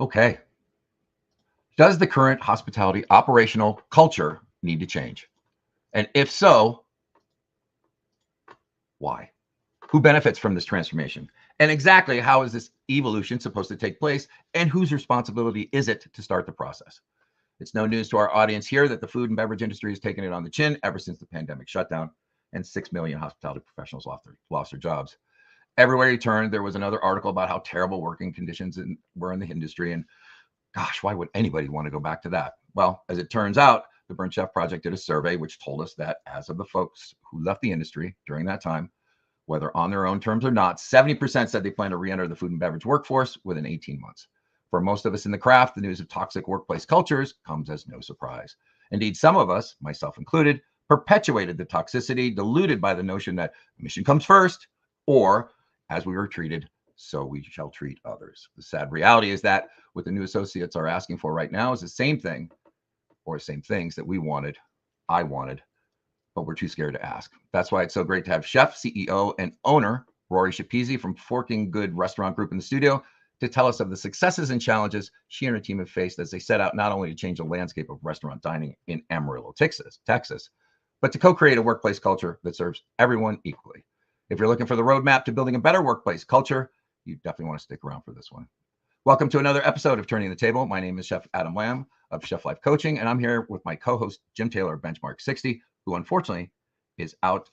Okay. Does the current hospitality operational culture need to change? And if so, why? Who benefits from this transformation? And exactly how is this evolution supposed to take place? And whose responsibility is it to start the process? It's no news to our audience here that the food and beverage industry has taken it on the chin ever since the pandemic shutdown and 6 million hospitality professionals lost their jobs. Everywhere you turned, there was another article about how terrible working conditions were in the industry. And gosh, why would anybody want to go back to that? Well, as it turns out, the Burnt Chef Project did a survey which told us that as of the folks who left the industry during that time, whether on their own terms or not, 70% said they plan to re-enter the food and beverage workforce within 18 months. For most of us in the craft, the news of toxic workplace cultures comes as no surprise. Indeed, some of us, myself included, perpetuated the toxicity, deluded by the notion that mission comes first, or as we were treated, so we shall treat others. The sad reality is that what the new associates are asking for right now is the same thing, or the same things that we wanted, I wanted, but we're too scared to ask. That's why it's so great to have chef, CEO, and owner Rory Schepisi from Forking Good Restaurant Group in the studio to tell us of the successes and challenges she and her team have faced as they set out not only to change the landscape of restaurant dining in Amarillo, Texas, but to co-create a workplace culture that serves everyone equally. If you're looking for the roadmap to building a better workplace culture, you definitely want to stick around for this one. Welcome to another episode of Turning the Table. My name is Chef Adam Lamb of Chef Life Coaching, and I'm here with my co-host Jim Taylor of Benchmark 60, who unfortunately is out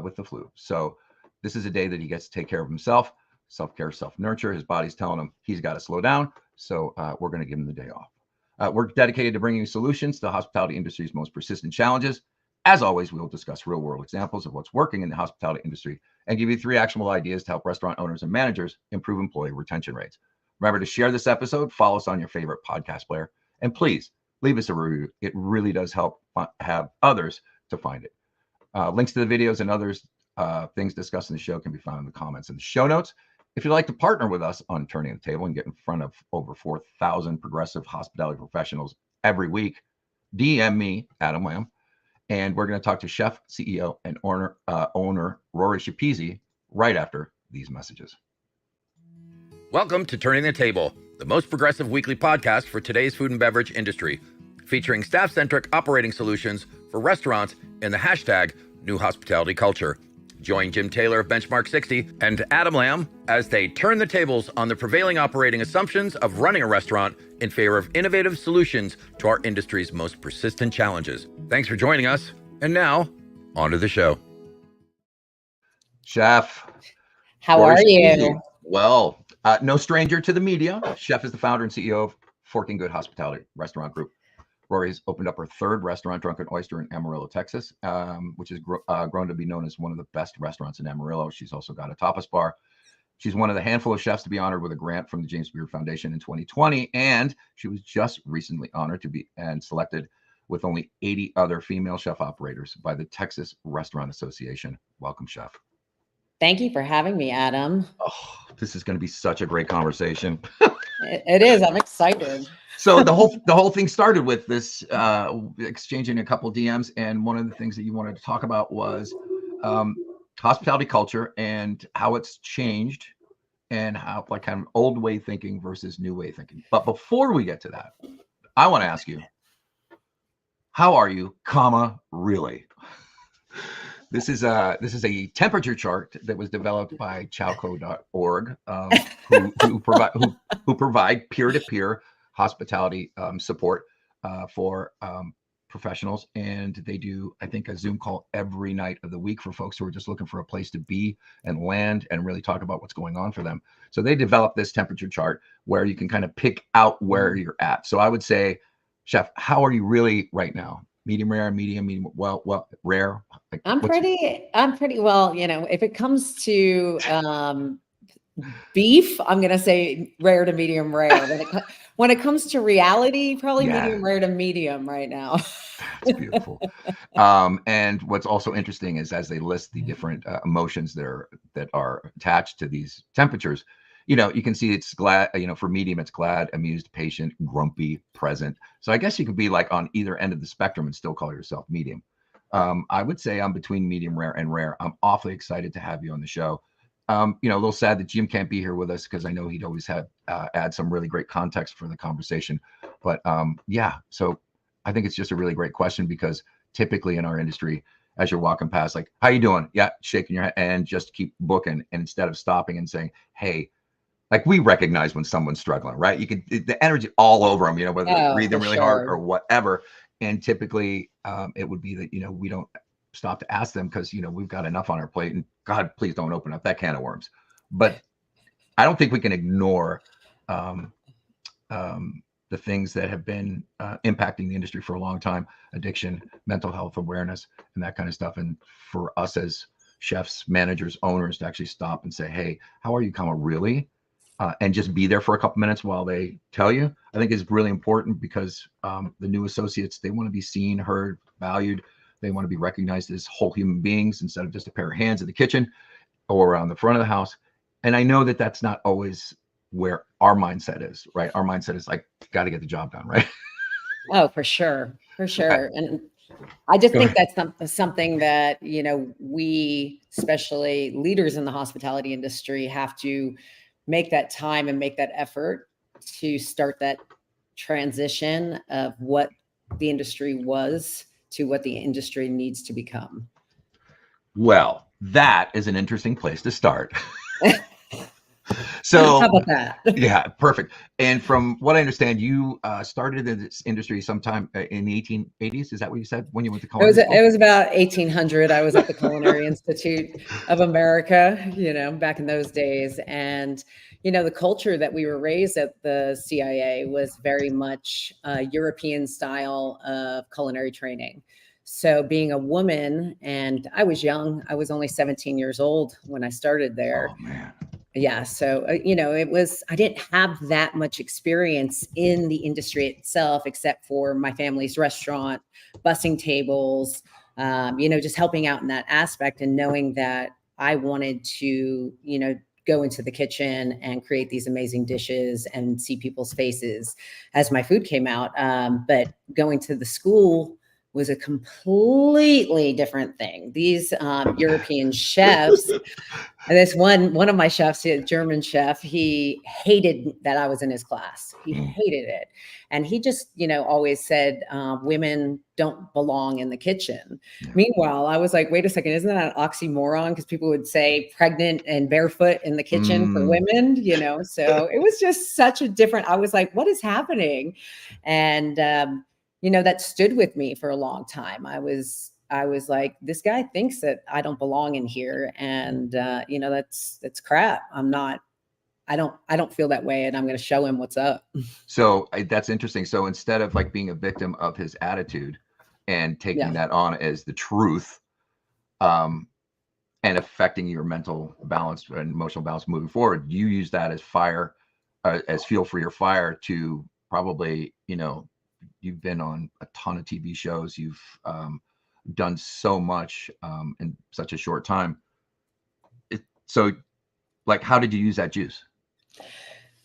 with the flu. So this is a day that he gets to take care of himself, self-care, self-nurture. His body's telling him he's got to slow down. So we're going to give him the day off. We're dedicated to bringing you solutions to the hospitality industry's most persistent challenges. As always, we will discuss real-world examples of what's working in the hospitality industry and give you 3 actionable ideas to help restaurant owners and managers improve employee retention rates. Remember to share this episode, follow us on your favorite podcast player, and please leave us a review. It really does help have others to find it. Links to the videos and others things discussed in the show can be found in the comments and the show notes. If you'd like to partner with us on Turning the Table and get in front of over 4,000 progressive hospitality professionals every week, DM me, Adam Lamb, and we're going to talk to Chef, CEO, and owner Rory Schepisi right after these messages. Welcome to Turning the Table, the most progressive weekly podcast for today's food and beverage industry, featuring staff-centric operating solutions for restaurants in the hashtag New Hospitality Culture. Join Jim Taylor of Benchmark 60 and Adam Lamb as they turn the tables on the prevailing operating assumptions of running a restaurant in favor of innovative solutions to our industry's most persistent challenges. Thanks for joining us. And now, on to the show. Chef. How are you? Well, no stranger to the media. Chef is the founder and CEO of Forking Good Hospitality Restaurant Group. Rory's opened up her 3rd restaurant, Drunken Oyster, in Amarillo, Texas, which has grown to be known as one of the best restaurants in Amarillo. She's also got a tapas bar. She's one of the handful of chefs to be honored with a grant from the James Beard Foundation in 2020, and she was just recently honored to be and selected with only 80 other female chef operators by the Texas Restaurant Association. Welcome, Chef. Thank you for having me, Adam. Oh, this is going to be such a great conversation. It is. I'm excited. So the whole thing started with this exchanging a couple DMs, and one of the things that you wanted to talk about was hospitality culture and how it's changed, and how like kind of old way thinking versus new way thinking. But before we get to that, I want to ask you, how are you, really? This is a temperature chart that was developed by chowco.org, who provide peer-to-peer hospitality support for professionals, and they do, I think, a Zoom call every night of the week for folks who are just looking for a place to be and land and really talk about what's going on for them. So they developed this temperature chart where you can kind of pick out where you're at. So I would say, Chef, how are you really right now? Medium rare, medium, well, rare. Like, I'm pretty well, if it comes to beef, I'm going to say rare to medium rare. When it comes to reality, probably medium rare to medium right now. That's beautiful. And what's also interesting is as they list the different emotions that are attached to these temperatures, you can see it's glad, for medium, it's glad, amused, patient, grumpy, present. So I guess you could be like on either end of the spectrum and still call yourself medium. I would say I'm between medium rare and rare. I'm awfully excited to have you on the show. A little sad that Jim can't be here with us because I know he'd always add some really great context for the conversation. But yeah, so I think it's just a really great question because typically in our industry, as you're walking past, like, how you doing? Yeah, shaking your head and just keep booking. And instead of stopping and saying, hey, like we recognize when someone's struggling, right? You can, the energy all over them, whether they're breathing really hard or whatever. And typically it would be that, we don't stop to ask them because, we've got enough on our plate and God, please don't open up that can of worms. But I don't think we can ignore the things that have been impacting the industry for a long time: addiction, mental health awareness, and that kind of stuff. And for us as chefs, managers, owners to actually stop and say, hey, how are you, really? And just be there for a couple minutes while they tell you, I think is really important because the new associates, they want to be seen, heard, valued. They want to be recognized as whole human beings instead of just a pair of hands in the kitchen or on the front of the house. And I know that that's not always where our mindset is, right? Our mindset is like, got to get the job done, right? Oh, for sure. For sure. And I just think that's something that, we, especially leaders in the hospitality industry, have to make that time and make that effort to start that transition of what the industry was to what the industry needs to become. Well, that is an interesting place to start. So how about that? Yeah, perfect. And from what I understand, you started in this industry sometime in the 1880s. Is that what you said when you went to culinary school? It was about 1800. I was at the Culinary Institute of America, back in those days. And, the culture that we were raised at the CIA was very much European style of culinary training. So being a woman, and I was young, I was only 17 years old when I started there. Oh, man. Yeah. So, I didn't have that much experience in the industry itself, except for my family's restaurant, bussing tables, just helping out in that aspect and knowing that I wanted to, go into the kitchen and create these amazing dishes and see people's faces as my food came out. But going to the school was a completely different thing. These European chefs, and this one of my chefs, a German chef, he hated that I was in his class. He hated it. And he just, always said, women don't belong in the kitchen. Yeah. Meanwhile, I was like, wait a second, isn't that an oxymoron? Because people would say pregnant and barefoot in the kitchen for women, so it was just such a different, I was like, what is happening? And, that stood with me for a long time. I was like, this guy thinks that I don't belong in here. And, that's crap. I don't feel that way. And I'm going to show him what's up. So that's interesting. So instead of like being a victim of his attitude and taking that on as the truth, and affecting your mental balance and emotional balance moving forward, you use that as fire, as fuel for your fire to probably, you've been on a ton of TV shows. You've done so much in such a short time. So like, how did you use that juice?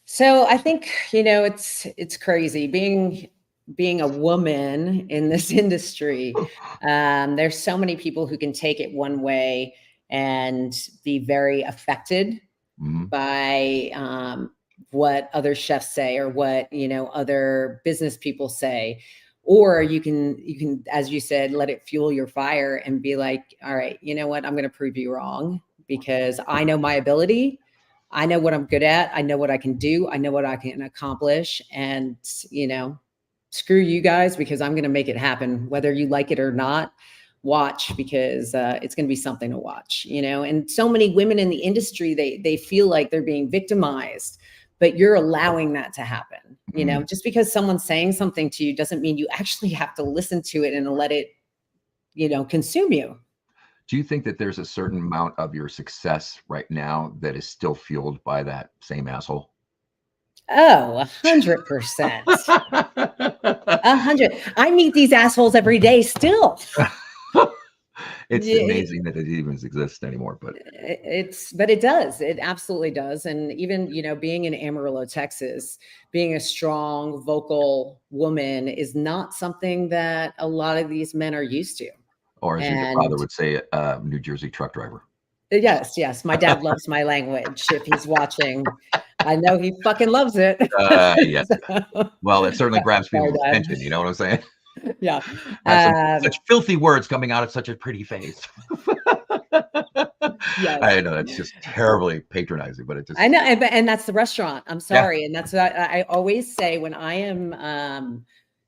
So I think, it's crazy being a woman in this industry. There's so many people who can take it one way and be very affected by what other chefs say or what, other business people say. Or you can, as you said, let it fuel your fire and be like, all right, you know what? I'm going to prove you wrong because I know my ability. I know what I'm good at. I know what I can do. I know what I can accomplish. And, screw you guys because I'm going to make it happen, whether you like it or not. Watch, because it's going to be something to watch, and so many women in the industry, they feel like they're being victimized, but you're allowing that to happen. Just because someone's saying something to you doesn't mean you actually have to listen to it and let it, consume you. Do you think that there's a certain amount of your success right now that is still fueled by that same asshole? Oh, 100%. 100. I meet these assholes every day still. It's amazing that it even exists anymore, but it does. It absolutely does. And even, being in Amarillo, Texas, being a strong, vocal woman is not something that a lot of these men are used to. Or as your father would say, New Jersey truck driver. Yes. My dad loves my language. If he's watching, I know he fucking loves it. Yes. Well, it certainly grabs Sorry, people's Dad. attention. You know what I'm saying? Yeah. Such filthy words coming out of such a pretty face. Yes. I know that's just terribly patronizing, but it just. I know, and that's the restaurant. I'm sorry, Yeah. and that's what I always say when I am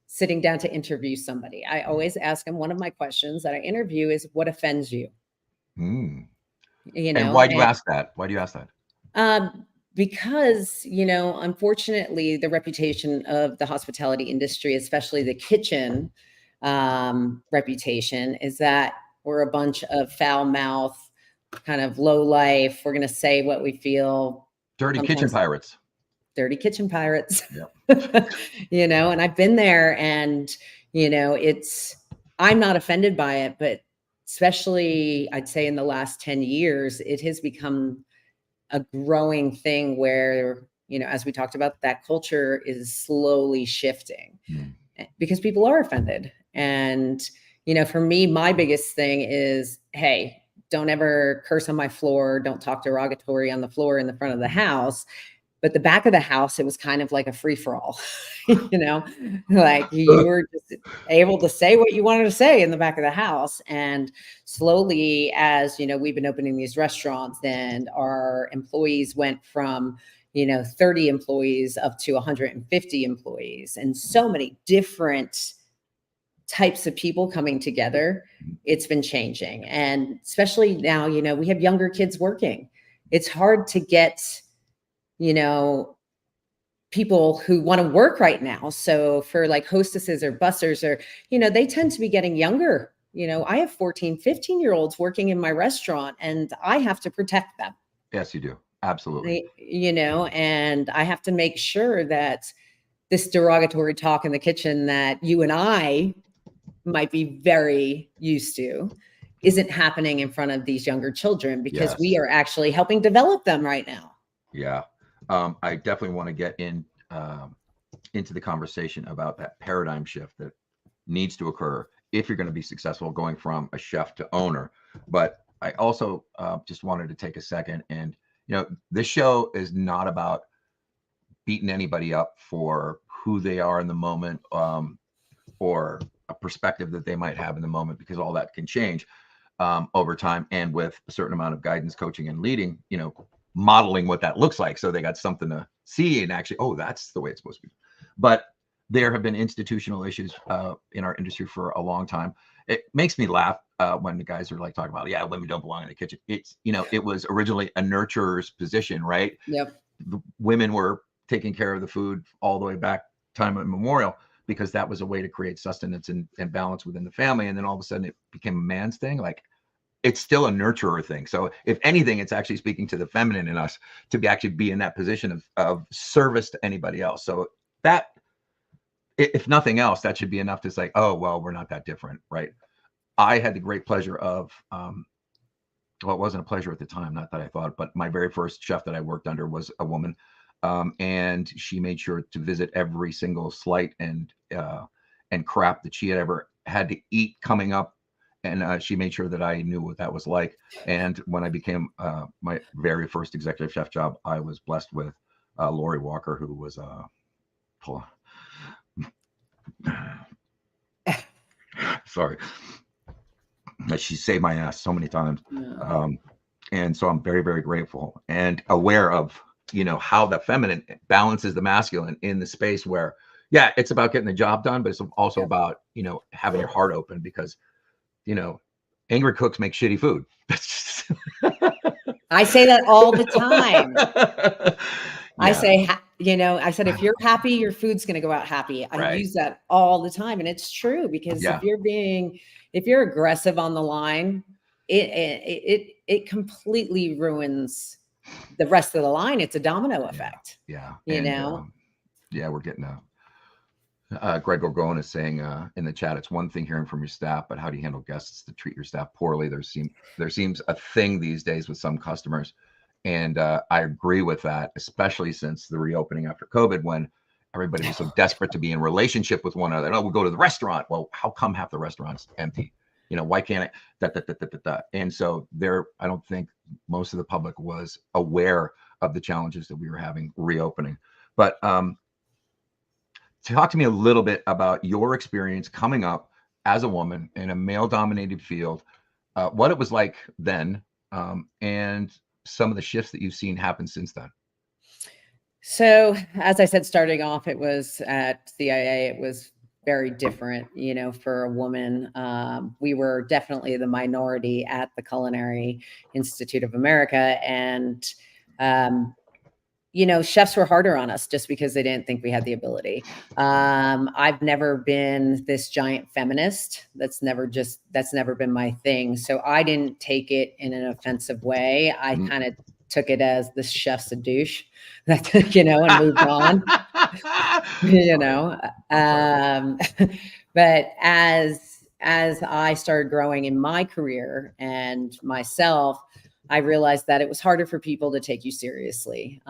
sitting down to interview somebody. I always ask them, one of my questions that I interview is, "What offends you?" Mm. You And know, why do you ask that? Why do you ask that? because unfortunately, the reputation of the hospitality industry, especially the kitchen reputation, is that we're a bunch of foul mouth, kind of low life. We're going to say what we feel. Dirty kitchen pirates. Dirty kitchen pirates. Yep. And I've been there, and I'm not offended by it, but especially I'd say in the last 10 years, it has become a growing thing where, as we talked about, that culture is slowly shifting because people are offended. And, for me, my biggest thing is, hey, don't ever curse on my floor. Don't talk derogatory on the floor in the front of the house. But the back of the house, it was kind of like a free for all, like you were just able to say what you wanted to say in the back of the house. And slowly, as we've been opening these restaurants, and our employees went from 30 employees up to 150 employees, and so many different types of people coming together, it's been changing. And especially now, we have younger kids working. It's hard to get people who want to work right now. So for like hostesses or bussers, or, they tend to be getting younger. I have 14, 15-year-olds working in my restaurant, and I have to protect them. Yes, you do. Absolutely. And I have to make sure that this derogatory talk in the kitchen that you and I might be very used to isn't happening in front of these younger children, because we are actually helping develop them right now. Yeah. I definitely want to get into the conversation about that paradigm shift that needs to occur if you're going to be successful going from a chef to owner. But I also just wanted to take a second, and this show is not about beating anybody up for who they are in the moment, or a perspective that they might have in the moment, because all that can change over time, and with a certain amount of guidance, coaching, and leading, modeling what that looks like, so they got something to see and actually, oh, that's the way it's supposed to be. But there have been institutional issues in our industry for a long time. It makes me laugh when the guys are like talking about, yeah, women don't belong in the kitchen. It's it was originally a nurturer's position, right? Yep. The women were taking care of the food all the way back time immemorial, because that was a way to create sustenance and balance within the family. And then all of a sudden it became a man's thing. Like, it's still a nurturer thing. So if anything, it's actually speaking to the feminine in us to actually be in that position of service to anybody else. So that, if nothing else, that should be enough to say, oh, well, we're not that different, right? I had the great pleasure of, well, it wasn't a pleasure at the time, not that I thought, but my very first chef that I worked under was a woman. And she made sure to visit every single slight and crap that she had ever had to eat coming up. And she made sure that I knew what that was like. And when I became my very first executive chef job, I was blessed with Lori Walker, who was sorry, she saved my ass so many times. And so I'm very, very grateful and aware of, how the feminine balances the masculine in the space where, yeah, it's about getting the job done, but it's also about, having your heart open, because angry cooks make shitty food. I say that all the time. Yeah. I said, if you're happy, your food's going to go out happy. I use that all the time. And it's true, because if you're aggressive on the line, it completely ruins the rest of the line. It's a domino effect. Yeah. We're getting Greg Gorgon is saying in the chat, it's one thing hearing from your staff, but how do you handle guests that treat your staff poorly? There seems a thing these days with some customers. And I agree with that, especially since the reopening after COVID, when everybody was so desperate to be in relationship with one another. Oh, we'll go to the restaurant. Well, how come half the restaurant's empty? You know, why can't I? And so I don't think most of the public was aware of the challenges that we were having reopening. But talk to me a little bit about your experience coming up as a woman in a male-dominated field, what it was like then, and some of the shifts that you've seen happen since then. So, as I said, starting off, it was at CIA, it was very different, you know, for a woman. We were definitely the minority at the Culinary Institute of America. And, you know, chefs were harder on us just because they didn't think we had the ability. I've never been this giant feminist. That's never been my thing. So I didn't take it in an offensive way. I kind of took it as this chef's a douche, you know, and moved on, you know. But as I started growing in my career and myself, I realized that it was harder for people to take you seriously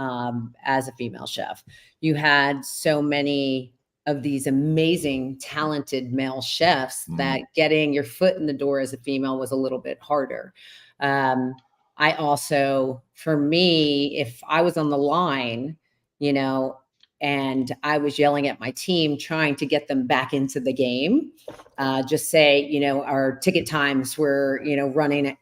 as a female chef. You had so many of these amazing, talented male chefs that getting your foot in the door as a female was a little bit harder. I also, for me, if I was on the line, you know, and I was yelling at my team, trying to get them back into the game, just say, you know, our ticket times were, you know, running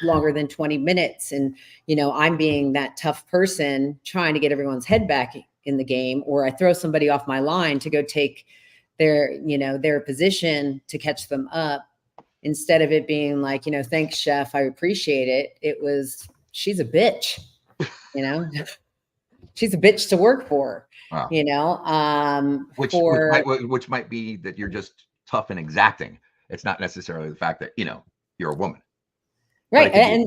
longer than 20 minutes. And, you know, I'm being that tough person trying to get everyone's head back in the game, or I throw somebody off my line to go take their, you know, their position to catch them up. Instead of it being like, you know, thanks, chef, I appreciate it. It was, she's a bitch, you know, she's a bitch to work for, wow. You know, which might be that you're just tough and exacting. It's not necessarily the fact that, you know, you're a woman. Right.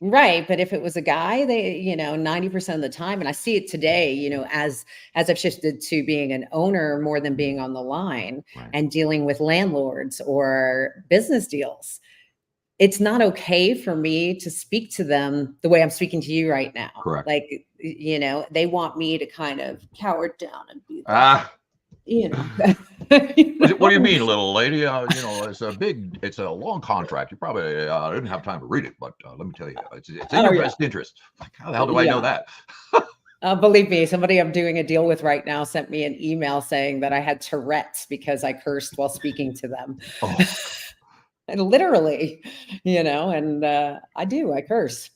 Right. But if it was a guy, they, you know, 90% of the time, and I see it today, you know, as I've shifted to being an owner more than being on the line and dealing with landlords or business deals, it's not okay for me to speak to them the way I'm speaking to you right now. Correct. Like, you know, they want me to kind of cower down and be like, you know. What do you mean, little lady? You know, it's a long contract. You probably didn't have time to read it, but let me tell you, it's in your best interest. Like, how the hell do I know that? Believe me, somebody I'm doing a deal with right now sent me an email saying that I had Tourette's because I cursed while speaking to them. Oh. And literally, you know, and I curse,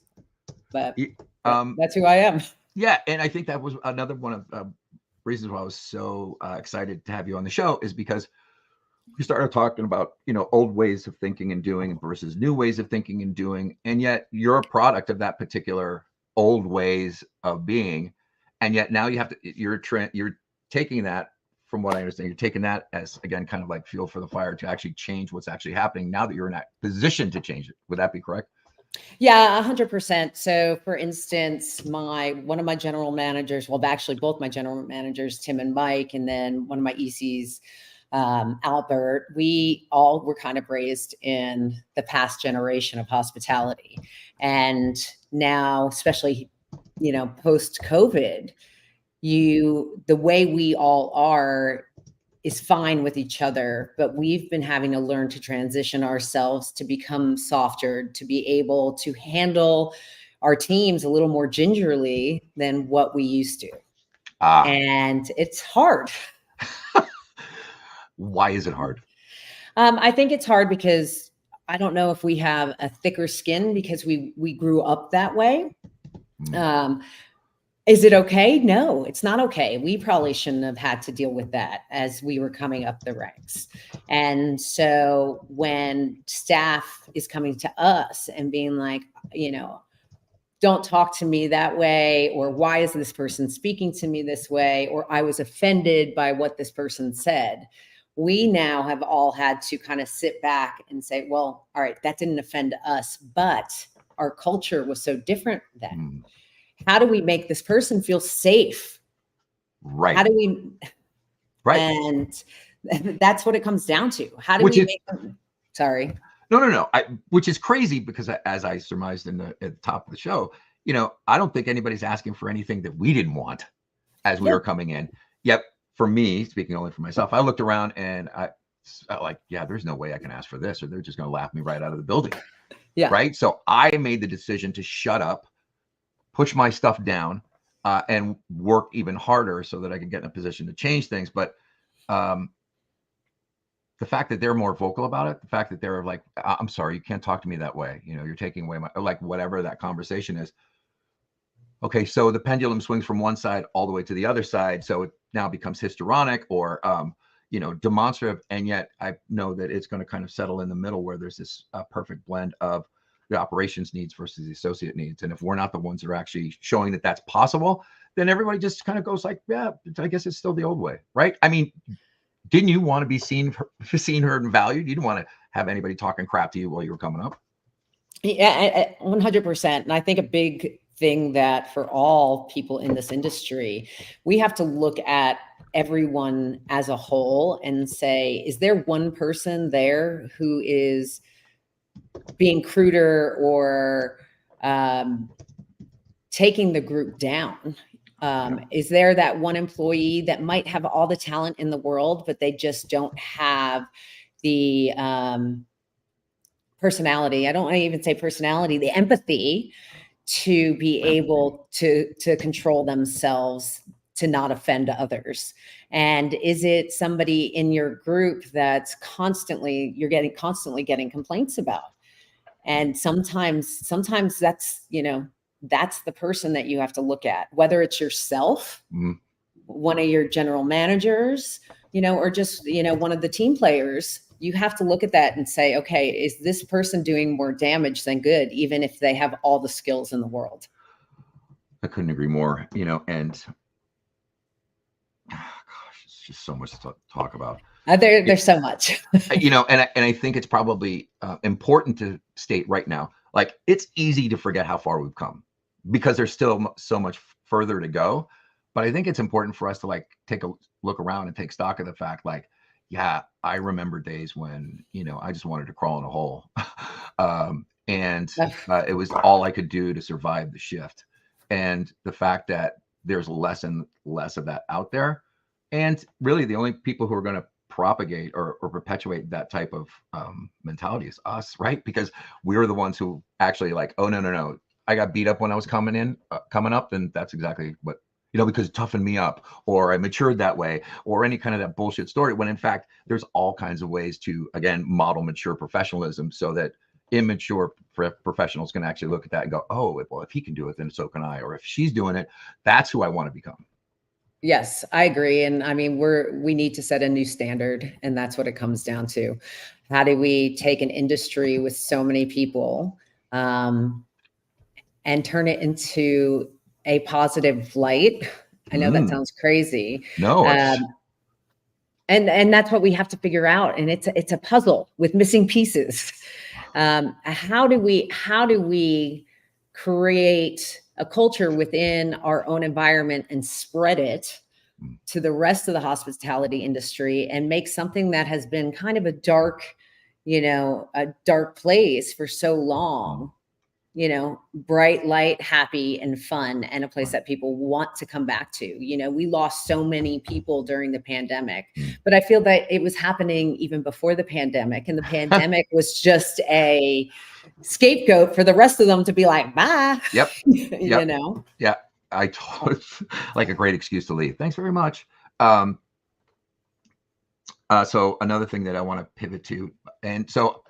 but that's who I am. Yeah. And I think that was another one of reasons why I was so excited to have you on the show, is because we started talking about, you know, old ways of thinking and doing versus new ways of thinking and doing. And yet you're a product of that particular old ways of being. And yet now you have to, you're taking that, from what I understand, you're taking that as, again, kind of like fuel for the fire to actually change what's actually happening now that you're in that position to change it. Would that be correct? Yeah, 100%. So for instance, one of my general managers, well, actually both my general managers, Tim and Mike, and then one of my ECs, Albert, we all were kind of raised in the past generation of hospitality. And now, especially, you know, post-COVID, the way we all are is fine with each other, but we've been having to learn to transition ourselves to become softer, to be able to handle our teams a little more gingerly than what we used to. And it's hard. Why is it hard? I think it's hard because I don't know if we have a thicker skin because we grew up that way. Is it okay? No, it's not okay. We probably shouldn't have had to deal with that as we were coming up the ranks. And so when staff is coming to us and being like, you know, don't talk to me that way, or why is this person speaking to me this way, or I was offended by what this person said, we now have all had to kind of sit back and say, well, all right, that didn't offend us, but our culture was so different then. How do we make this person feel safe? Right. How do we? Right. And that's what it comes down to. How do we make them? Sorry. No. Which is crazy because, as I surmised at the top of the show, you know, I don't think anybody's asking for anything that we didn't want as we were coming in. Yep. For me, speaking only for myself, I looked around and like, yeah, there's no way I can ask for this, or they're just going to laugh me right out of the building. Yeah. Right. So I made the decision to shut up, push my stuff down, and work even harder so that I could get in a position to change things. But the fact that they're more vocal about it, the fact that they're like, I'm sorry, you can't talk to me that way. You know, you're taking away my, like, whatever that conversation is. Okay, so the pendulum swings from one side all the way to the other side. So it now becomes histrionic or, you know, demonstrative. And yet I know that it's going to kind of settle in the middle where there's this perfect blend of the operations needs versus the associate needs. And if we're not the ones that are actually showing that that's possible, then everybody just kind of goes like, yeah, I guess it's still the old way, right? I mean, didn't you want to be seen, heard, and valued? You didn't want to have anybody talking crap to you while you were coming up. Yeah, 100%. And I think a big thing that for all people in this industry, we have to look at everyone as a whole and say, is there one person there who is being cruder or taking the group down? Is there that one employee that might have all the talent in the world, but they just don't have the personality? I don't want to even say personality, the empathy to be able to control themselves, to not offend others. And is it somebody in your group that's constantly getting complaints about? And sometimes that's, you know, that's the person that you have to look at, whether it's yourself, one of your general managers, you know, or just, you know, one of the team players. You have to look at that and say, okay, is this person doing more damage than good, even if they have all the skills in the world? I couldn't agree more, you know, and gosh, it's just so much to talk about. There's so much, you know, and I think it's probably important to state right now, like, it's easy to forget how far we've come because there's still so much further to go. But I think it's important for us to like take a look around and take stock of the fact, like, yeah, I remember days when, you know, I just wanted to crawl in a hole. And it was all I could do to survive the shift. And the fact that there's less and less of that out there. And really the only people who are going to propagate or perpetuate that type of mentality is us, right? Because we're the ones who actually like, oh, no. I got beat up when I was coming up. And that's exactly what, you know, because it toughened me up, or I matured that way, or any kind of that bullshit story, when in fact, there's all kinds of ways to, again, model mature professionalism so that immature professionals can actually look at that and go, oh, well, if he can do it, then so can I. Or if she's doing it, that's who I want to become. Yes, I agree. And I mean, we need to set a new standard, and that's what it comes down to. How do we take an industry with so many people and turn it into a positive light? I know that sounds crazy. No. And that's what we have to figure out. And it's a puzzle with missing pieces. How do we create a culture within our own environment and spread it to the rest of the hospitality industry and make something that has been kind of a dark place for so long, you know, bright, light, happy, and fun, and a place that people want to come back to. You know, we lost so many people during the pandemic, but I feel that it was happening even before the pandemic, and the pandemic was just a scapegoat for the rest of them to be like, bye. Yep. You know? Yeah. I told like a great excuse to leave. Thanks very much. So another thing that I want to pivot to, and so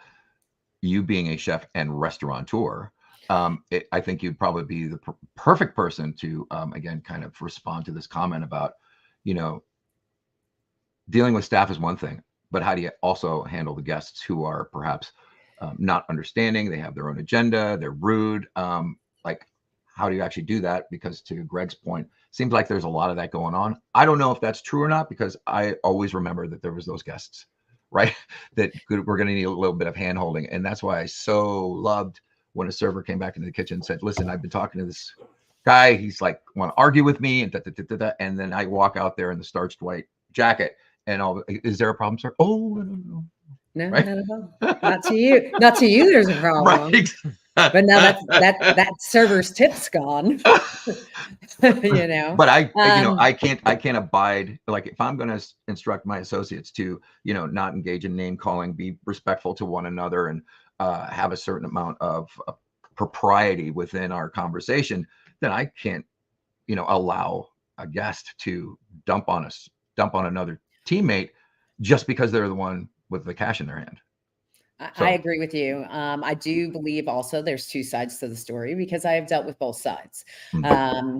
you being a chef and restaurateur, I think you'd probably be the perfect person to, again, kind of respond to this comment about, you know, dealing with staff is one thing, but how do you also handle the guests who are perhaps not understanding? They have their own agenda, they're rude. Like, how do you actually do that? Because to Greg's point, seems like there's a lot of that going on. I don't know if that's true or not, because I always remember that there was those guests, right? That we're going to need a little bit of hand holding. And that's why I so loved when a server came back into the kitchen and said, listen, I've been talking to this guy. He's like, want to argue with me. And and then I walk out there in the starched white jacket and is there a problem, sir? Oh, no. No, right? not at all. Not to you. Not to you. There's a problem. Right. But now that server's tip's gone. You know. But I can't abide, like, if I'm going to instruct my associates to, not engage in name calling, be respectful to one another, and have a certain amount of propriety within our conversation, then I can't, allow a guest to dump on another teammate just because they're the one with the cash in their hand. I agree with you. I do believe also there's two sides to the story, because I have dealt with both sides.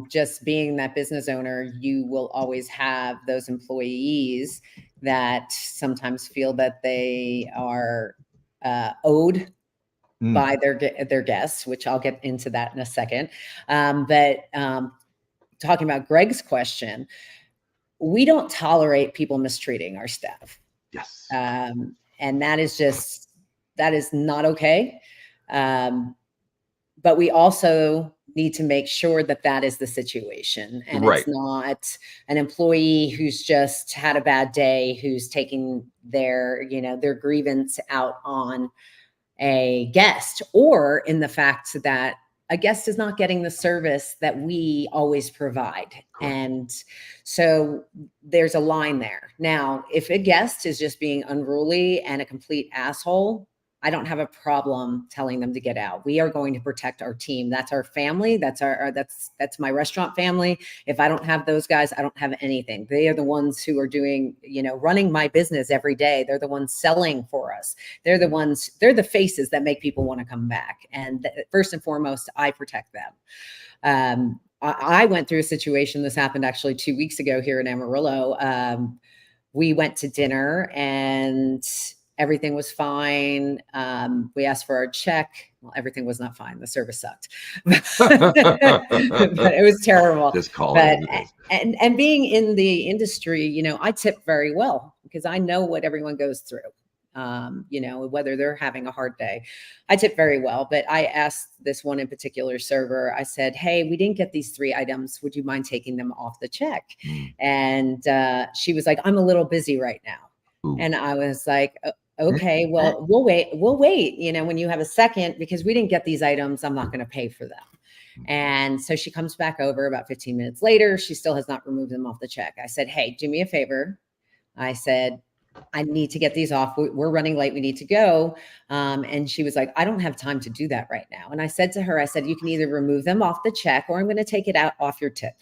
Just being that business owner, you will always have those employees that sometimes feel that they are owed by their guests, which I'll get into that in a second. But talking about Greg's question, we don't tolerate people mistreating our staff. Yes. And that is not okay. But we also need to make sure that is the situation, and it's not an employee who's just had a bad day, who's taking their grievance out on a guest, or in the fact that a guest is not getting the service that we always provide. And so there's a line there. Now, if a guest is just being unruly and a complete asshole, I don't have a problem telling them to get out. We are going to protect our team. That's our family. That's that's my restaurant family. If I don't have those guys, I don't have anything. They are the ones who are doing, running my business every day. They're the ones selling for us. They're the faces that make people want to come back. And first and foremost, I protect them. I went through a situation. This happened actually 2 weeks ago here in Amarillo. We went to dinner and everything was fine. We asked for our check. Well, everything was not fine. The service sucked, but it was terrible. Just call it. And being in the industry, I tip very well because I know what everyone goes through. Whether they're having a hard day, I tip very well. But I asked this one in particular server, I said, "Hey, we didn't get these 3 items. Would you mind taking them off the check?" And she was like, "I'm a little busy right now." And I was like, "Okay, well, we'll wait. When you have a second, because we didn't get these items, I'm not going to pay for them." And so she comes back over about 15 minutes later. She still has not removed them off the check. I said, "Hey, do me a favor." I said, "I need to get these off. We're running late. We need to go." And she was like, "I don't have time to do that right now." And I said to her, "You can either remove them off the check or I'm going to take it out off your tip."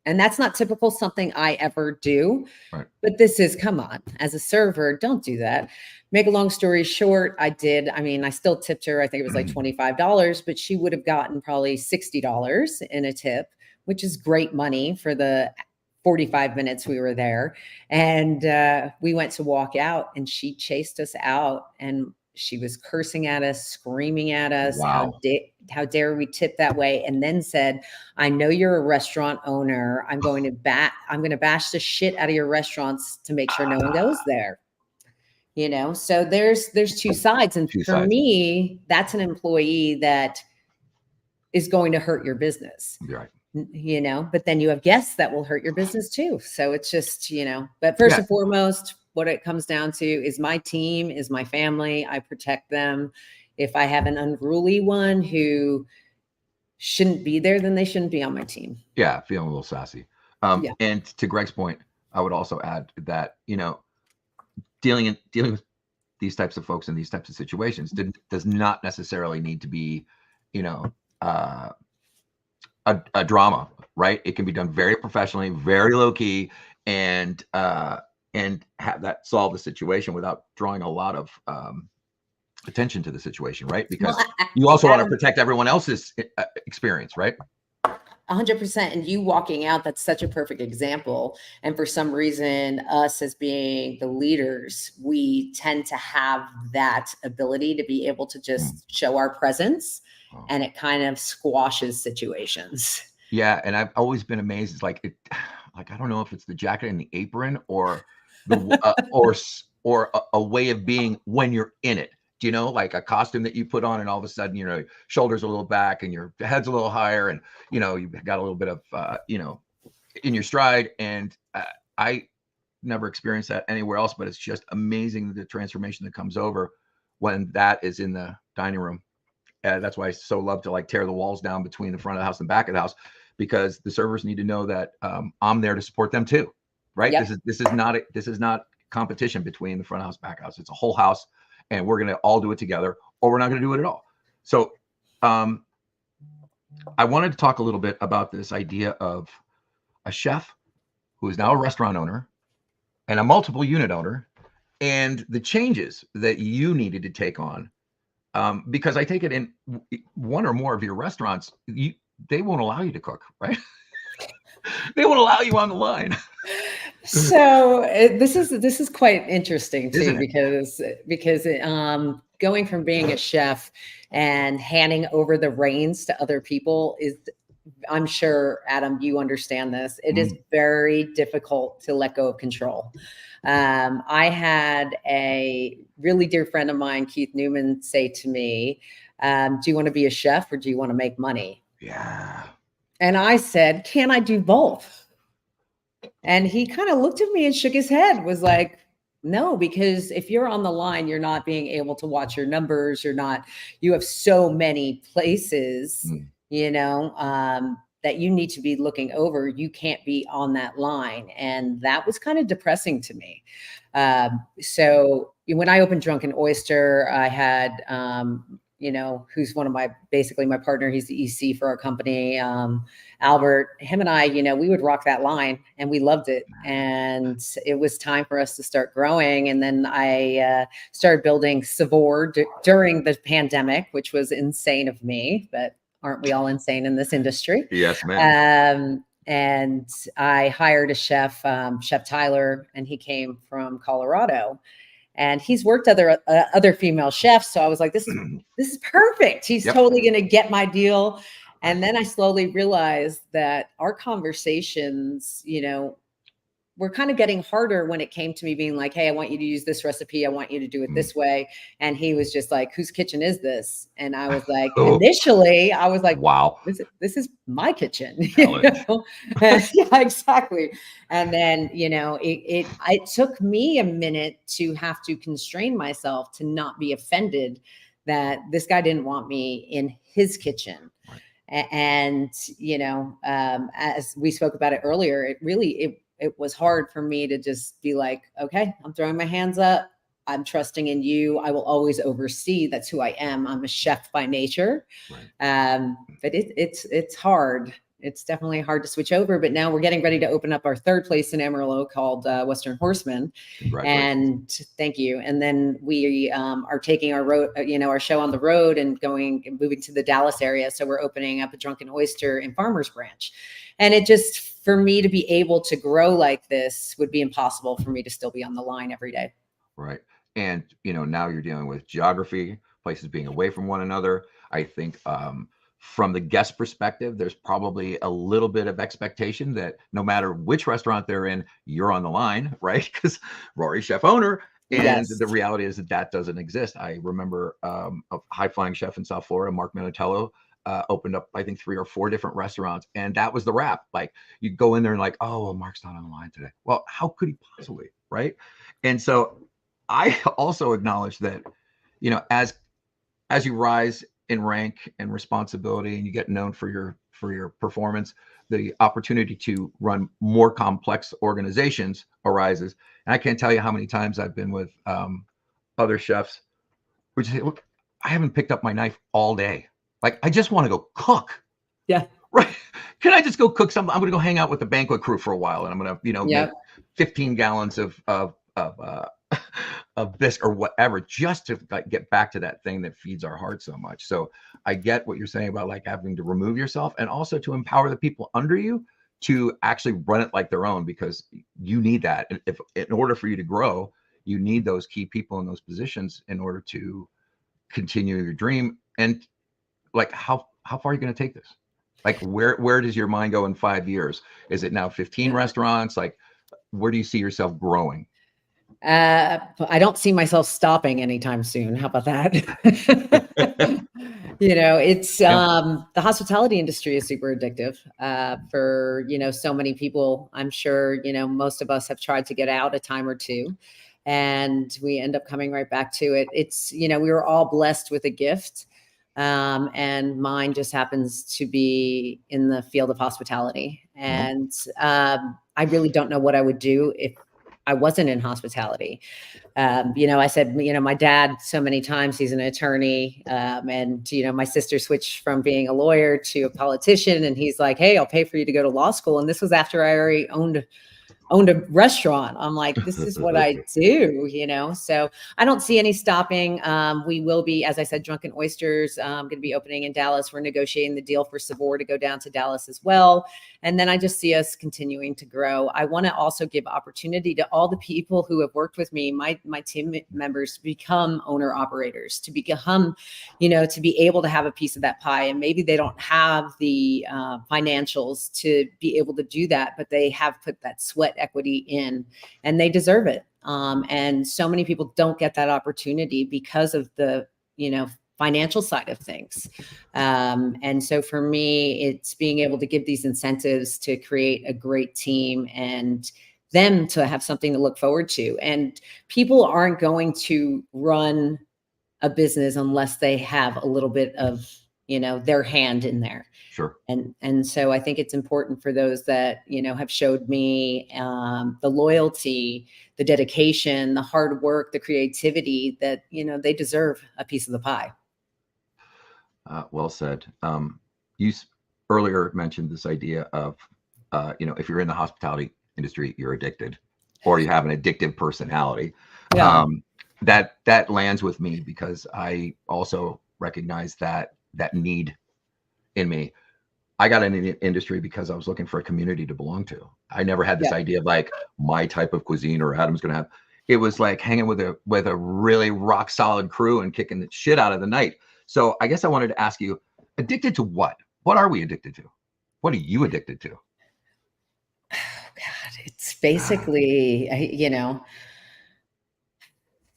And that's not typical something I ever do, but this is, come on, as a server, don't do that. Make a long story short, I did. I mean, I still tipped her. I think it was like $25, but she would have gotten probably $60 in a tip, which is great money for the 45 minutes we were there. And we went to walk out and she chased us out and she was cursing at us, screaming at us. Wow. How dare we tip that way? And then said, "I know you're a restaurant owner. I'm going to bash the shit out of your restaurants to make sure no one goes there." So there's 2 sides. And for me, that's an employee that is going to hurt your business. Right. But then you have guests that will hurt your business too. So it's just, but first and foremost, what it comes down to is my team, is my family. I protect them. If I have an unruly one who shouldn't be there, then they shouldn't be on my team. Yeah, feeling a little sassy. And to Greg's point, I would also add that, dealing with these types of folks in these types of situations does not necessarily need to be, a drama, right? It can be done very professionally, very low key, and have that solve the situation without drawing a lot of attention to the situation, right? Because you also want to protect everyone else's experience, right? 100%. And you walking out, that's such a perfect example. And for some reason, us as being the leaders, we tend to have that ability to be able to just show our presence, and it kind of squashes situations. Yeah. And I've always been amazed. It's like, I don't know if it's the jacket and the apron or the, a way of being when you're in it. Like a costume that you put on and all of a sudden, your shoulders a little back and your head's a little higher and, you've got a little bit of, in your stride. And I never experienced that anywhere else, but it's just amazing the transformation that comes over when that is in the dining room. That's why I so love to like tear the walls down between the front of the house and back of the house, because the servers need to know that I'm there to support them too, right? Yep. This is not competition between the front house, back house. It's a whole house, and we're gonna all do it together, or we're not gonna do it at all. So I wanted to talk a little bit about this idea of a chef who is now a restaurant owner and a multiple unit owner, and the changes that you needed to take on. Because I take it in one or more of your restaurants, they won't allow you to cook, right? They won't allow you on the line. So this is quite interesting too, Isn't it? because going from being a chef and handing over the reins to other people is, I'm sure, Adam, you understand this. It is very difficult to let go of control. I had a really dear friend of mine, Keith Newman, say to me, do you want to be a chef or do you want to make money? Yeah. And I said, can I do both? And he kind of looked at me and shook his head, was like, no, because if you're on the line, you're not being able to watch your numbers. You have so many places, that you need to be looking over. You can't be on that line. And that was kind of depressing to me. So when I opened Drunken Oyster, I had, who's basically my partner. He's the EC for our company. Albert, him and I, we would rock that line and we loved it. And it was time for us to start growing. And then I started building Savor during the pandemic, which was insane of me, but aren't we all insane in this industry? Yes, ma'am. And I hired a chef, Chef Tyler, and he came from Colorado. And he's worked other female chefs. So I was like, this is perfect. He's totally going to get my deal. And then I slowly realized that our conversations, were kind of getting harder when it came to me being like, hey, I want you to use this recipe. I want you to do it this way. And he was just like, whose kitchen is this? And I was like, initially, I was like, wow, this is my kitchen. Yeah, exactly. And then, it took me a minute to have to constrain myself to not be offended that this guy didn't want me in his kitchen. Right. And, as we spoke about it earlier, it was hard for me to just be like, okay, I'm throwing my hands up. I'm trusting in you. I will always oversee. That's who I am. I'm a chef by nature. Right. But it's hard. It's definitely hard to switch over. But now we're getting ready to open up our third place in Amarillo called Western Horseman. And thank you. And then we are taking our show on the road and moving to the Dallas area. So we're opening up a Drunken Oyster in Farmers Branch. And it just, for me to be able to grow like this would be impossible for me to still be on the line every day. Right. And, now you're dealing with geography, places being away from one another. I think from the guest perspective, there's probably a little bit of expectation that no matter which restaurant they're in, you're on the line, right? Because Rory, chef owner. And the reality is that doesn't exist. I remember a high-flying chef in South Florida, Mark Manatello, opened up, I think, 3 or 4 different restaurants. And that was the wrap. Like, you go in there and like, oh, well, Mark's not on the line today. Well, how could he possibly, right? And so I also acknowledge that, as you rise in rank and responsibility and you get known for your performance, the opportunity to run more complex organizations arises. And I can't tell you how many times I've been with other chefs who just say, look, I haven't picked up my knife all day. Like, I just want to go cook. Yeah. Right. Can I just go cook something? I'm going to go hang out with the banquet crew for a while, and I'm going to, make 15 gallons of bisque or whatever, just to get back to that thing that feeds our heart so much. So I get what you're saying about like having to remove yourself and also to empower the people under you to actually run it like their own, because you need that. And if in order for you to grow, you need those key people in those positions in order to continue your dream. And like, how far are you going to take this? Like, where does your mind go in 5 years? Is it now 15 restaurants? Like, where do you see yourself growing? I don't see myself stopping anytime soon. How about that? It's the hospitality industry is super addictive for, so many people. I'm sure, most of us have tried to get out a time or two, and we end up coming right back to it. It's, we were all blessed with a gift, And mine just happens to be in the field of hospitality. And I really don't know what I would do if I wasn't in hospitality. I said, my dad, so many times, he's an attorney. And my sister switched from being a lawyer to a politician, and he's like, hey, I'll pay for you to go to law school. And this was after I already owned a restaurant. I'm like, this is what I do, so I don't see any stopping. We will be, as I said, Drunken Oysters, going to be opening in Dallas. We're negotiating the deal for Savor to go down to Dallas as well. And then I just see us continuing to grow. I want to also give opportunity to all the people who have worked with me, my team members, to become owner operators, to become, to be able to have a piece of that pie. And maybe they don't have the financials to be able to do that, but they have put that sweat equity in, and they deserve it. And so many people don't get that opportunity because of the, financial side of things. And so for me, it's being able to give these incentives to create a great team and them to have something to look forward to. And people aren't going to run a business unless they have a little bit of, their hand in there. Sure. And so I think it's important for those that, have showed me the loyalty, the dedication, the hard work, the creativity, that, they deserve a piece of the pie. Well said. You earlier mentioned this idea of, if you're in the hospitality industry, you're addicted, or you have an addictive personality. Yeah. That lands with me because I also recognize that need in me. I got into the industry because I was looking for a community to belong to. I never had this idea of like my type of cuisine or Adam's going to have. It was like hanging with a really rock solid crew and kicking the shit out of the night. So I guess I wanted to ask you, addicted to what? What are we addicted to? What are you addicted to? Oh God, it's basically,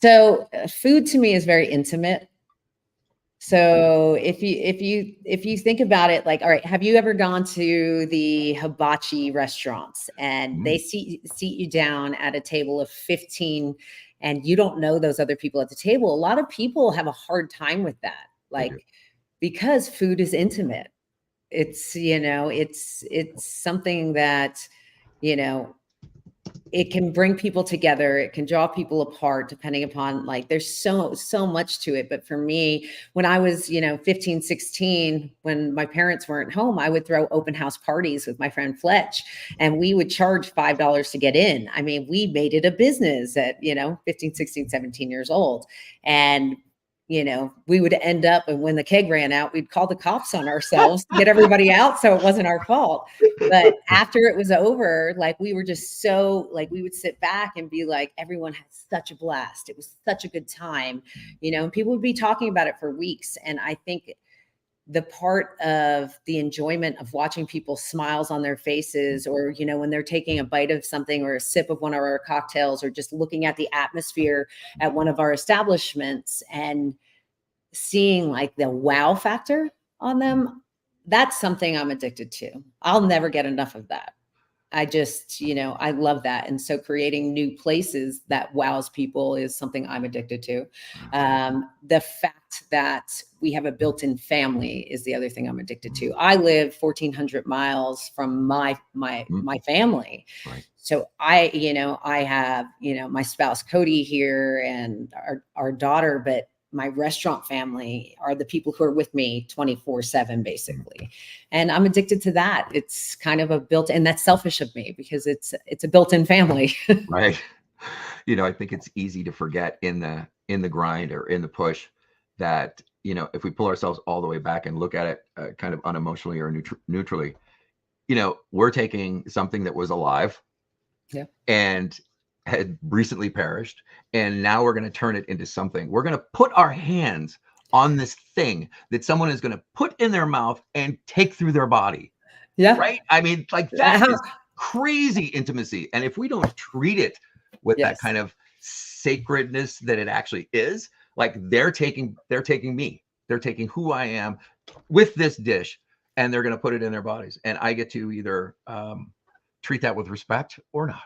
so food to me is very intimate. So if you think about it, like, all right, have you ever gone to the hibachi restaurants and they seat you down at a table of 15 and you don't know those other people at the table? A lot of people have a hard time with that, like, because food is intimate. It's, it's something that, it can bring people together. It can draw people apart depending upon, like, there's so much to it. But for me, when I was, 15, 16, when my parents weren't home, I would throw open house parties with my friend Fletch, and we would charge $5 to get in. I mean, we made it a business at, 15, 16, 17 years old. And we would end up, and when the keg ran out, we'd call the cops on ourselves to get everybody out. So it wasn't our fault. But after it was over, like, we were just so, like, we would sit back and be like, everyone had such a blast. It was such a good time, and people would be talking about it for weeks. And I think the part of the enjoyment of watching people's smiles on their faces, or, when they're taking a bite of something or a sip of one of our cocktails, or just looking at the atmosphere at one of our establishments and seeing, like, the wow factor on them, that's something I'm addicted to. I'll never get enough of that. I just, I love that. And so creating new places that wows people is something I'm addicted to. The fact that we have a built-in family is the other thing I'm addicted to. I live 1,400 miles from my family. Right. So I have, my spouse Cody here and our daughter, but my restaurant family are the people who are with me 24/7, basically. And I'm addicted to that. It's kind of and that's selfish of me because it's a built-in family. Right. I think it's easy to forget in the grind or in the push that, if we pull ourselves all the way back and look at it kind of unemotionally or neutrally, we're taking something that was alive and had recently perished, and now we're going to turn it into something. We're going to put our hands on this thing that someone is going to put in their mouth and take through their body. Yeah. Right. I mean, like, that is crazy intimacy. And if we don't treat it with that kind of sacredness that it actually is, like, they're taking me, they're taking who I am with this dish, and they're going to put it in their bodies. And I get to either treat that with respect or not.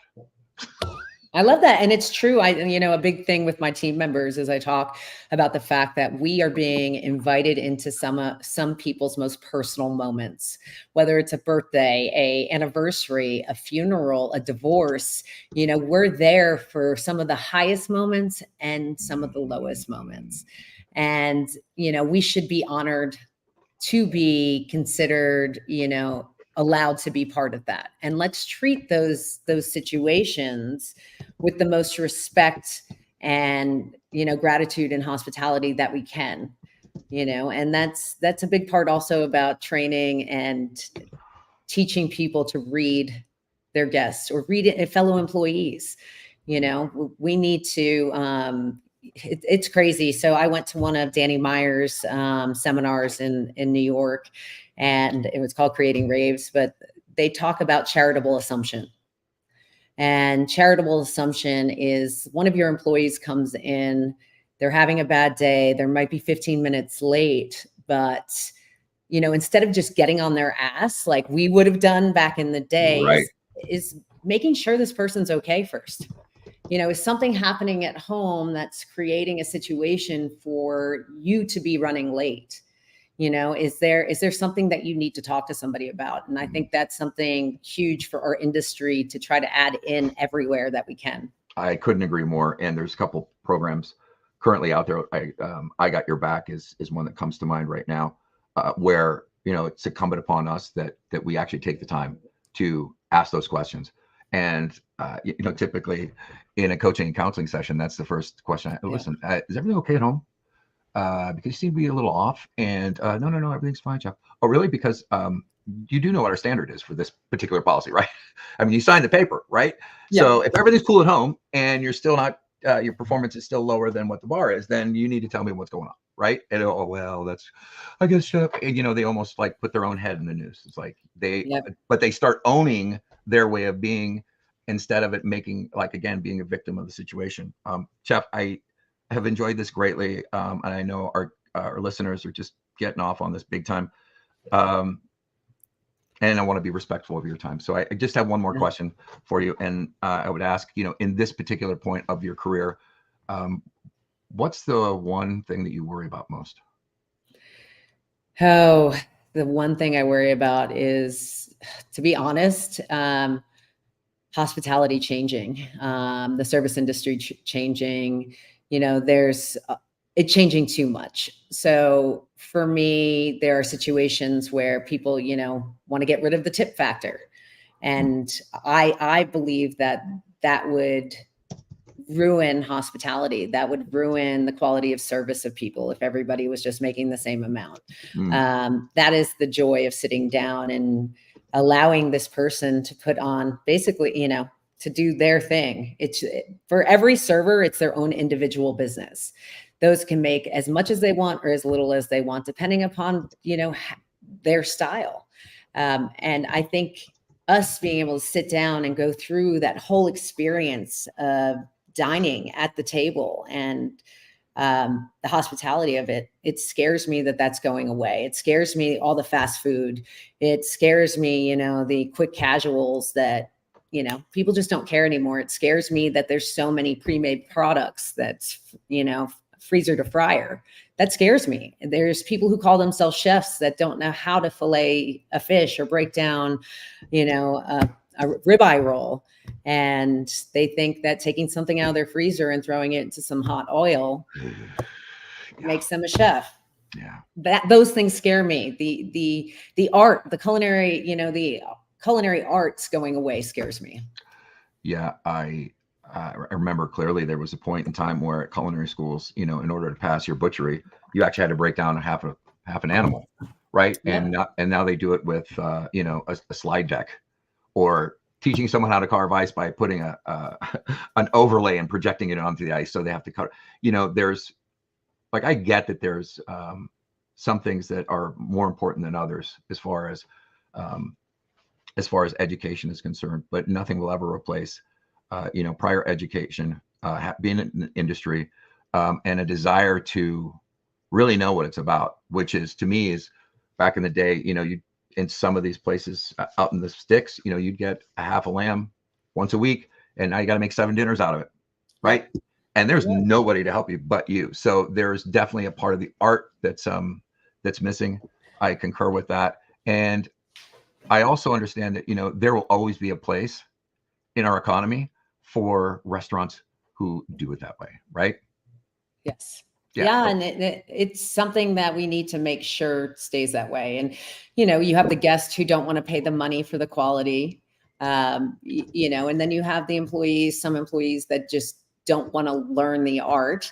I love that. And it's true. A big thing with my team members is I talk about the fact that we are being invited into some people's most personal moments, whether it's a birthday, a anniversary, a funeral, a divorce. We're there for some of the highest moments and some of the lowest moments. And, we should be honored to be considered, allowed to be part of that. And let's treat those situations with the most respect and, gratitude and hospitality that we can, and that's a big part also about training and teaching people to read their guests or read it, fellow employees. We need to, it's crazy. So I went to one of Danny Meyer's seminars in New York, and it was called Creating Raves, but they talk about charitable assumption. And charitable assumption is one of your employees comes in, they're having a bad day, there might be 15 minutes late, but instead of just getting on their ass like we would have done back in the day, Right. is making sure this person's okay first. Is something happening at home that's creating a situation for you to be running late? Is there something that you need to talk to somebody about? And I think that's something huge for our industry to try to add in everywhere that we can. I couldn't agree more. And there's a couple programs currently out there. I Got Your Back is one that comes to mind right now, where it's incumbent upon us that we actually take the time to ask those questions. And typically in a coaching and counseling session, that's the first question. Listen, is everything okay at home? Because you seem to be a little off. And no, everything's fine, Jeff. Oh, really? Because you do know what our standard is for this particular policy, right? I mean, you signed the paper, right? Yeah. So if everything's cool at home and you're still not, your performance is still lower than what the bar is, then you need to tell me what's going on, right? And I guess, Jeff, and, they almost like put their own head in the noose. It's like but they start owning their way of being instead of it making being a victim of the situation. Jeff, I have enjoyed this greatly. And I know our listeners are just getting off on this big time. And I want to be respectful of your time. So I just have one more question for you. And I would ask, in this particular point of your career, what's the one thing that you worry about most? Oh, the one thing I worry about is, to be honest, hospitality changing, the service industry changing. There's it changing too much. So for me, there are situations where people, want to get rid of the tip factor. And I believe that would ruin hospitality. That would ruin the quality of service of people if everybody was just making the same amount. That is the joy of sitting down and allowing this person to put on basically, to do their thing. It's for every server, it's their own individual business. Those can make as much as they want or as little as they want, depending upon, their style. And I think us being able to sit down and go through that whole experience of dining at the table and the hospitality of it, it scares me that that's going away. It scares me, all the fast food. It scares me, the quick casuals that, people just don't care anymore. It scares me that there's so many pre-made products that's, freezer to fryer. That scares me. There's people who call themselves chefs that don't know how to fillet a fish or break down, a ribeye roll. And they think that taking something out of their freezer and throwing it into some hot oil makes them a chef. Yeah. Those things scare me. The art, the culinary, the culinary arts going away scares me. Yeah. I remember clearly there was a point in time where at culinary schools, in order to pass your butchery, you actually had to break down half an animal, right? Yeah. And now they do it with a slide deck, or teaching someone how to carve ice by putting an overlay and projecting it onto the ice, so they have to cut. There's I get that there's some things that are more important than others as far as education is concerned, but nothing will ever replace prior education, being in the industry, and a desire to really know what it's about, which is, to me, is back in the day, you in some of these places out in the sticks, you'd get a half a lamb once a week, and now you got to make 7 dinners out of it, right? And there's nobody to help you but you. So there's definitely a part of the art that's missing. I concur with that. And I also understand that, you know, there will always be a place in our economy for restaurants who do it that way, right? Yes. Yeah. Yeah, and it's something that we need to make sure stays that way. And, you know, you have the guests who don't want to pay the money for the quality, you know, and then you have the employees, some employees that just don't want to learn the art.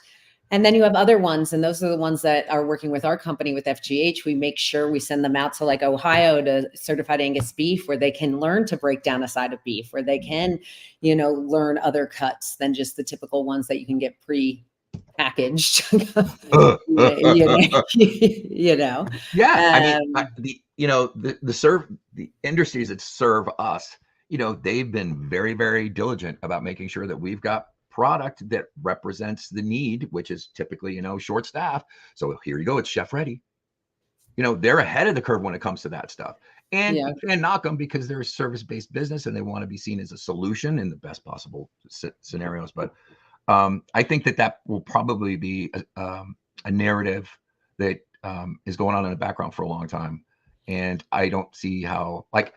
And then you have other ones, and those are the ones that are working with our company with FGH. We make sure we send them out to like Ohio to certified Angus beef, where they can learn to break down a side of beef, where they can, you know, learn other cuts than just the typical ones that you can get packaged. You know. Yeah, I mean, the industries that serve us, you know, they've been very, very diligent about making sure that we've got product that represents the need, which is typically, you know, short staff. So here you go, it's chef ready. You know, they're ahead of the curve when it comes to that stuff. And you can't knock them because they're a service-based business and they want to be seen as a solution in the best possible scenarios. But I think that will probably be a narrative that is going on in the background for a long time. And I don't see how, like,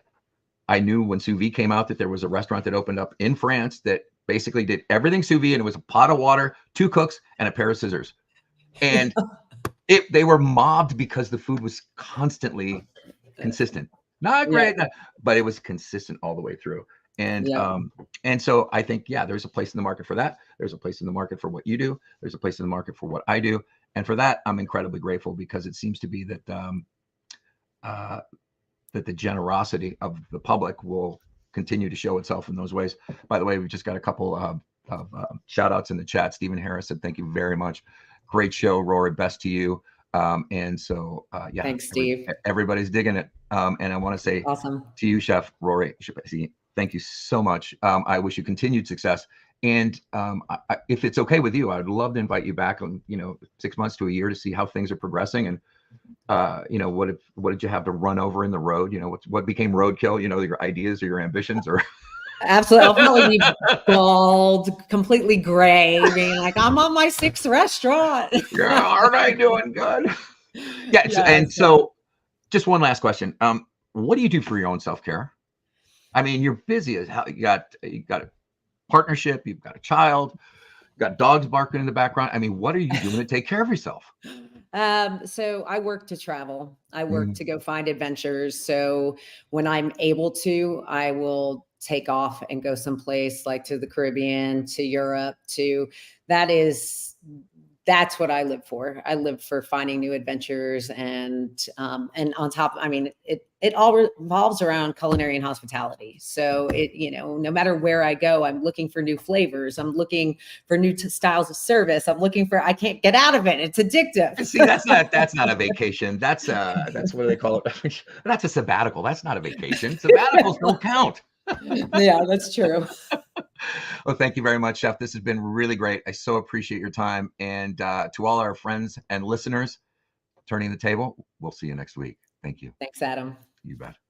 I knew when sous vide came out that there was a restaurant that opened up in France that basically did everything sous vide, and it was a pot of water, 2 cooks, and a pair of scissors. And they were mobbed because the food was constantly consistent. Not great, but it was consistent all the way through. And so I think, there's a place in the market for that. There's a place in the market for what you do. There's a place in the market for what I do. And for that, I'm incredibly grateful, because it seems to be that that the generosity of the public will continue to show itself in those ways. By the way, we just got a couple of shout outs in the chat. Stephen Harris said, thank you very much. Great show, Rory. Best to you. And so, thanks, Steve. Everybody's digging it. And I want to say to you, Chef Rory Schepisi, thank you so much. I wish you continued success. And if it's okay with you, I'd love to invite you back on, 6 months to a year to see how things are progressing. And, what did you have to run over in the road? What became roadkill, your ideas or your ambitions or. Absolutely. I'll probably be bald, completely gray, being like, I'm on my 6th restaurant. Yeah, aren't I doing good? So just one last question. What do you do for your own self-care? I mean, you're busy as hell. You got a partnership, you've got a child, you've got dogs barking in the background. I mean, what are you doing to take care of yourself? So I work to travel. I work to go find adventures. So when I'm able to, I will take off and go someplace like to the Caribbean, to Europe, that's what I live for. I live for finding new adventures, and on top, I mean, it all revolves around culinary and hospitality. So no matter where I go, I'm looking for new flavors. I'm looking for new styles of service. I can't get out of it. It's addictive. See, that's not a vacation. That's what do they call it? That's a sabbatical. That's not a vacation. Sabbaticals don't count. Yeah, that's true. Well, thank you very much, Chef. This has been really great. I so appreciate your time. And to all our friends and listeners, Turning the Table, we'll see you next week. Thank you. Thanks, Adam. You bet.